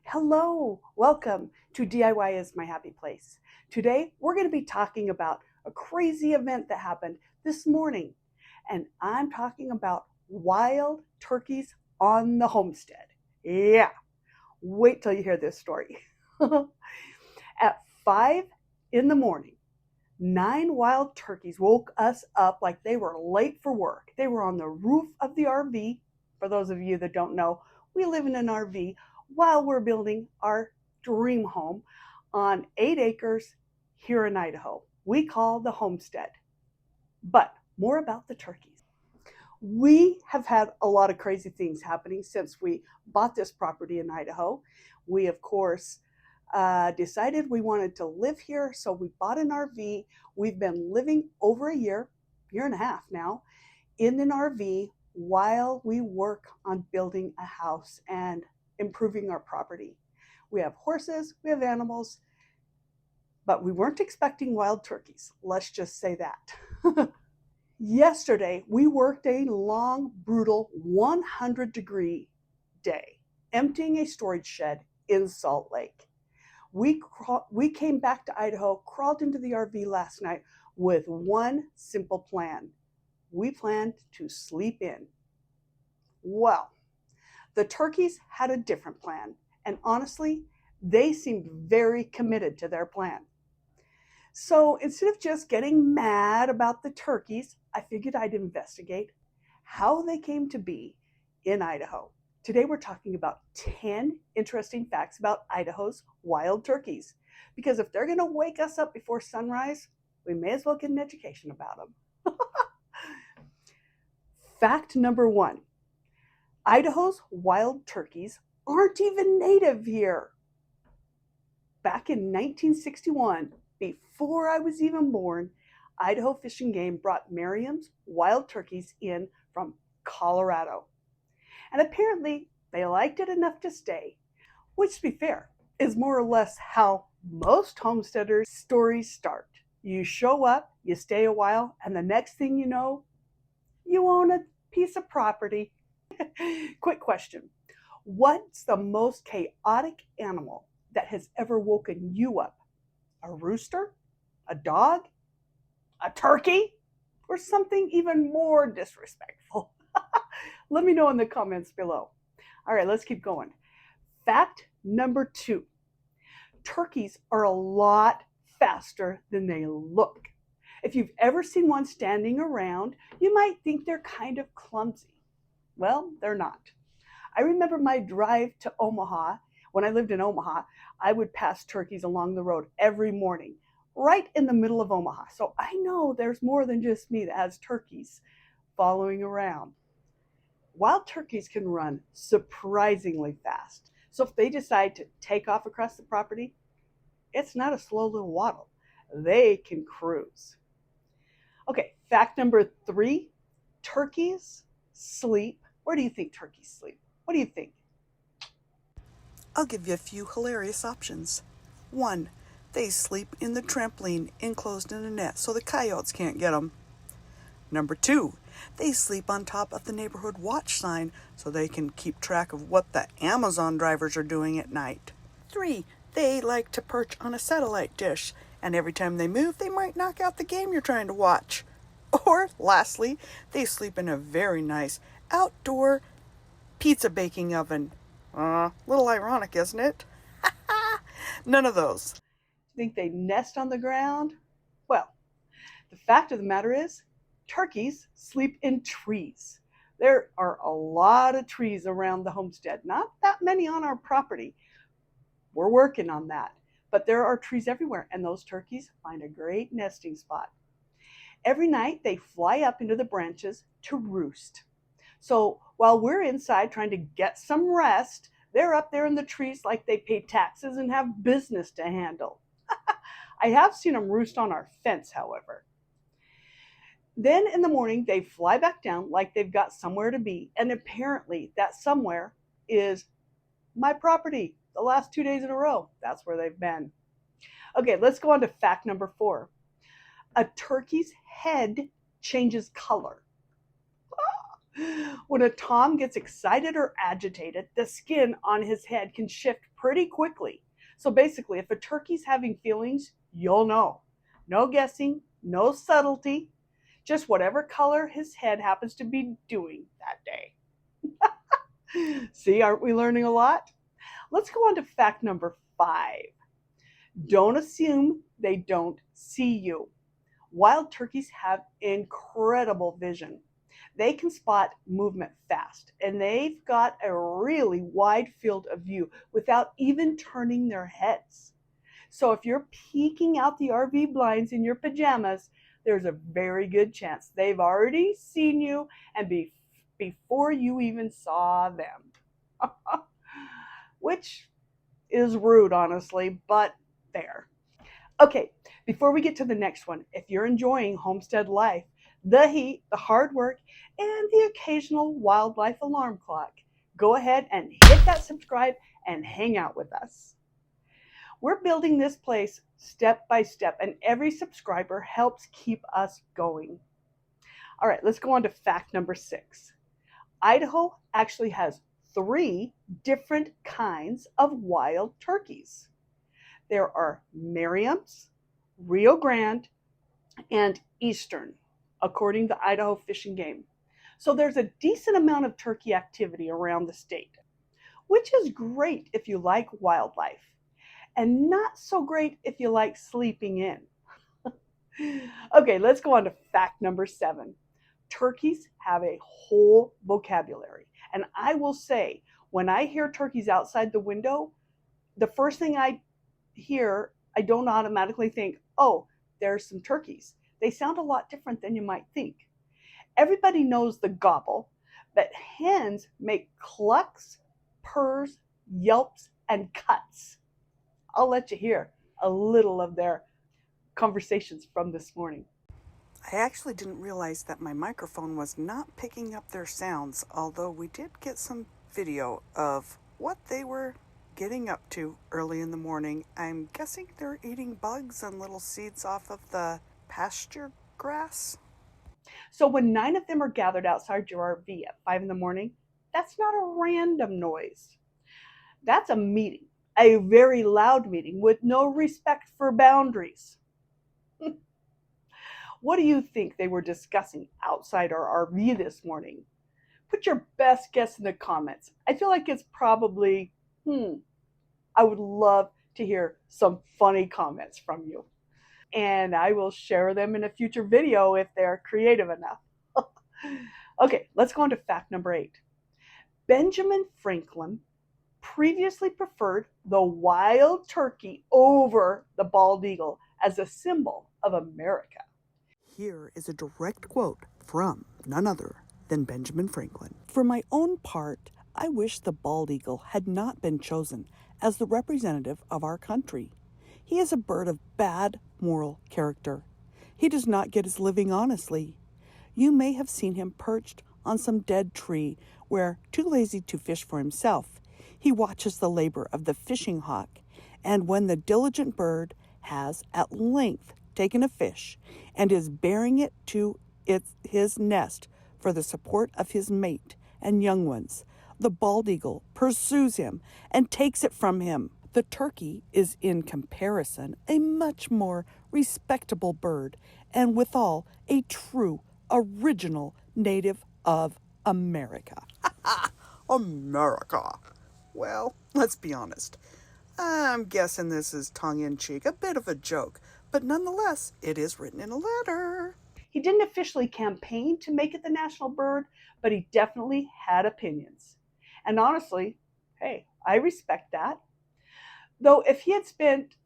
Hello, welcome to DIY is my happy place. Today we're going to be talking about a crazy event that happened this morning, and I'm talking about wild turkeys on the homestead. Yeah, wait till you hear this story. At 5 in the morning, 9 wild turkeys woke us up like they were late for work. They were on the roof of the RV. For those of you that don't know, we live in an RV while we're building our dream home on 8 acres here in Idaho. We call the Homestead. But more about the turkeys. We have had a lot of crazy things happening since we bought this property in Idaho. We, of course, decided we wanted to live here, so we bought an RV. We've been living over a year and a half now, in an RV while we work on building a house and improving our property. We have horses, we have animals, but we weren't expecting wild turkeys. Let's just say that. Yesterday, we worked a long, brutal 100-degree day, emptying a storage shed in Salt Lake. We came back to Idaho, crawled into the RV last night with one simple plan. We planned to sleep in. Well, the turkeys had a different plan, and honestly, they seemed very committed to their plan. So instead of just getting mad about the turkeys, I figured I'd investigate how they came to be in Idaho. Today we're talking about 10 interesting facts about Idaho's wild turkeys. Because if they're going to wake us up before sunrise, we may as well get an education about them. Fact number 1. Idaho's wild turkeys aren't even native here. Back in 1961, before I was even born, Idaho Fish and Game brought Merriam's wild turkeys in from Colorado. And apparently they liked it enough to stay, which, to be fair, is more or less how most homesteaders' stories start. You show up, you stay a while, and the next thing you know, you own a piece of property. Quick question. What's the most chaotic animal that has ever woken you up? A rooster? A dog? A turkey? Or something even more disrespectful? Let me know in the comments below. All right, let's keep going. Fact number 2. Turkeys are a lot faster than they look. If you've ever seen one standing around, you might think they're kind of clumsy. Well, they're not. I remember my drive to Omaha. When I lived in Omaha, I would pass turkeys along the road every morning, right in the middle of Omaha. So I know there's more than just me that has turkeys following around. Wild turkeys can run surprisingly fast. So if they decide to take off across the property, it's not a slow little waddle. They can cruise. Okay, fact number 3, turkeys sleep. Where do you think turkeys sleep? What do you think? I'll give you a few hilarious options. 1, they sleep in the trampoline enclosed in a net so the coyotes can't get them. Number 2, they sleep on top of the neighborhood watch sign so they can keep track of what the Amazon drivers are doing at night. 3, they like to perch on a satellite dish, and every time they move, they might knock out the game you're trying to watch. Or, lastly, they sleep in a very nice outdoor pizza baking oven. Little ironic, isn't it? None of those. Think they nest on the ground? Well, the fact of the matter is, turkeys sleep in trees. There are a lot of trees around the homestead, not that many on our property. We're working on that. But there are trees everywhere, and those turkeys find a great nesting spot. Every night, they fly up into the branches to roost. So while we're inside trying to get some rest, they're up there in the trees like they pay taxes and have business to handle. I have seen them roost on our fence, however. Then in the morning, they fly back down like they've got somewhere to be. And apparently that somewhere is my property. The last 2 days in a row, that's where they've been. Okay, let's go on to fact number 4. A turkey's head changes color. When a tom gets excited or agitated, the skin on his head can shift pretty quickly. So basically, if a turkey's having feelings, you'll know. No guessing, no subtlety, just whatever color his head happens to be doing that day. See, aren't we learning a lot? Let's go on to fact number 5. Don't assume they don't see you. Wild turkeys have incredible vision. They can spot movement fast, and they've got a really wide field of view without even turning their heads. So if you're peeking out the RV blinds in your pajamas, there's a very good chance they've already seen you and before you even saw them. Which is rude, honestly, but there. Okay, before we get to the next one, if you're enjoying homestead life, the heat, the hard work, and the occasional wildlife alarm clock, go ahead and hit that subscribe and hang out with us. We're building this place step by step, and every subscriber helps keep us going. All right, let's go on to fact number 6. Idaho actually has 3 different kinds of wild turkeys. There are Merriam's, Rio Grande, and Eastern, according to Idaho Fish and Game. So there's a decent amount of turkey activity around the state, which is great if you like wildlife, and not so great if you like sleeping in. Okay, let's go on to fact number 7. Turkeys have a whole vocabulary. And I will say, when I hear turkeys outside the window, the first thing I hear, I don't automatically think, oh, there's some turkeys. They sound a lot different than you might think. Everybody knows the gobble, but hens make clucks, purrs, yelps, and cuts. I'll let you hear a little of their conversations from this morning. I actually didn't realize that my microphone was not picking up their sounds, although we did get some video of what they were getting up to early in the morning. I'm guessing they're eating bugs and little seeds off of the pasture grass. So when 9 of them are gathered outside your RV at 5 in the morning, that's not a random noise. That's a meeting, a very loud meeting with no respect for boundaries. What do you think they were discussing outside our RV this morning? Put your best guess in the comments. I feel like it's probably, I would love to hear some funny comments from you. And I will share them in a future video if they're creative enough. Okay, let's go on to fact number 8. Benjamin Franklin previously preferred the wild turkey over the bald eagle as a symbol of America. Here is a direct quote from none other than Benjamin Franklin. For my own part, I wish the bald eagle had not been chosen as the representative of our country. He is a bird of bad moral character. He does not get his living honestly. You may have seen him perched on some dead tree where, too lazy to fish for himself, he watches the labor of the fishing hawk, and when the diligent bird has at length taken a fish and is bearing it to his nest for the support of his mate and young ones, the bald eagle pursues him and takes it from him. The turkey is in comparison a much more respectable bird, and withal a true, original native of America. America. Well, let's be honest. I'm guessing this is tongue-in-cheek, a bit of a joke, but nonetheless, it is written in a letter. He didn't officially campaign to make it the national bird, but he definitely had opinions. And honestly, hey, I respect that. Though if he had spent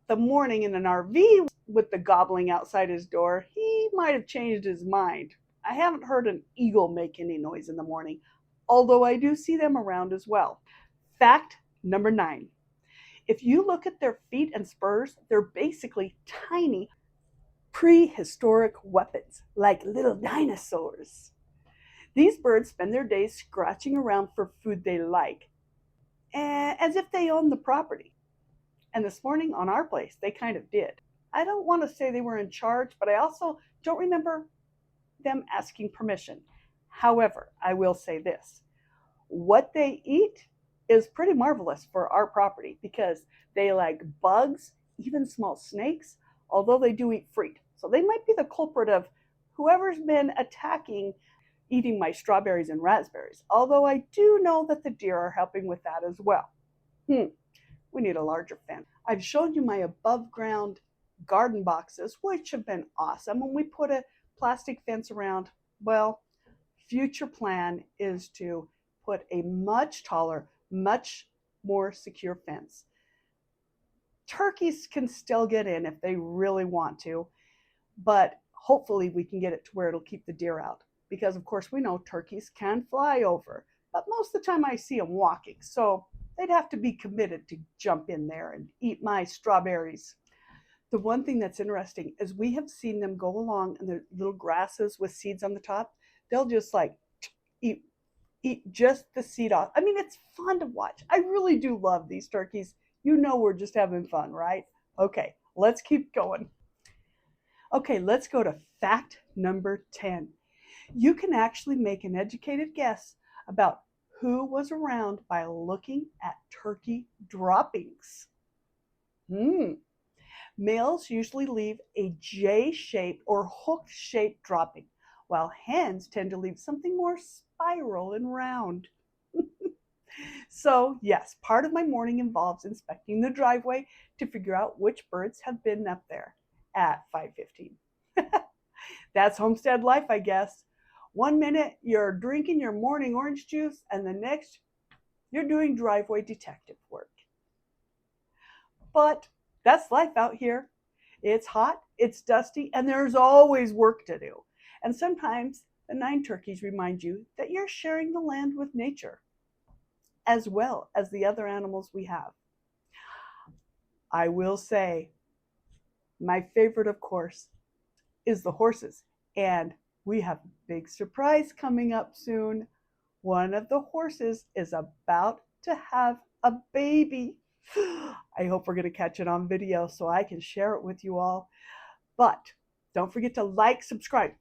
the morning in an RV with the gobbling outside his door, he might have changed his mind. I haven't heard an eagle make any noise in the morning, although I do see them around as well. Fact number 9. If you look at their feet and spurs, they're basically tiny prehistoric weapons, like little dinosaurs. These birds spend their days scratching around for food they like, as if they own the property. And this morning on our place, they kind of did. I don't want to say they were in charge, but I also don't remember them asking permission. However, I will say this: what they eat is pretty marvelous for our property because they like bugs, even small snakes, although they do eat fruit. So they might be the culprit of whoever's been attacking eating my strawberries and raspberries, although I do know that the deer are helping with that as well. We need a larger fence. I've shown you my above ground garden boxes, which have been awesome. When we put a plastic fence around, well, future plan is to put a much taller, much more secure fence. Turkeys can still get in if they really want to, but hopefully we can get it to where it'll keep the deer out. Because of course we know turkeys can fly over, but most of the time I see them walking. So they'd have to be committed to jump in there and eat my strawberries. The one thing that's interesting is we have seen them go along and the little grasses with seeds on the top, they'll just like eat just the seed off. I mean, it's fun to watch. I really do love these turkeys. You know, we're just having fun, right? Okay, let's keep going. Okay, let's go to fact number 10. You can actually make an educated guess about who was around by looking at turkey droppings. Males usually leave a J-shaped or hook-shaped dropping, while hens tend to leave something more spiral and round. So, yes, part of my morning involves inspecting the driveway to figure out which birds have been up there at 5:15. That's homestead life, I guess. One minute you're drinking your morning orange juice, and the next you're doing driveway detective work. But that's life out here. It's hot, it's dusty, and there's always work to do. And sometimes the 9 turkeys remind you that you're sharing the land with nature, as well as the other animals we have. I will say, my favorite, of course, is the horses. And we have a big surprise coming up soon. One of the horses is about to have a baby. I hope we're going to catch it on video so I can share it with you all. But don't forget to like, subscribe,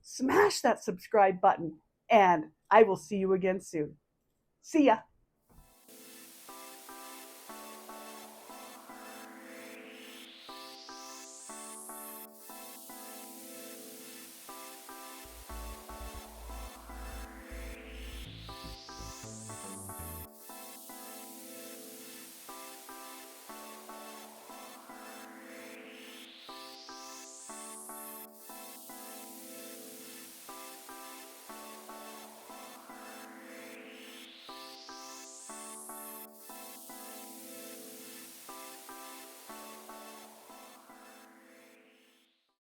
smash that subscribe button, and I will see you again soon. See ya.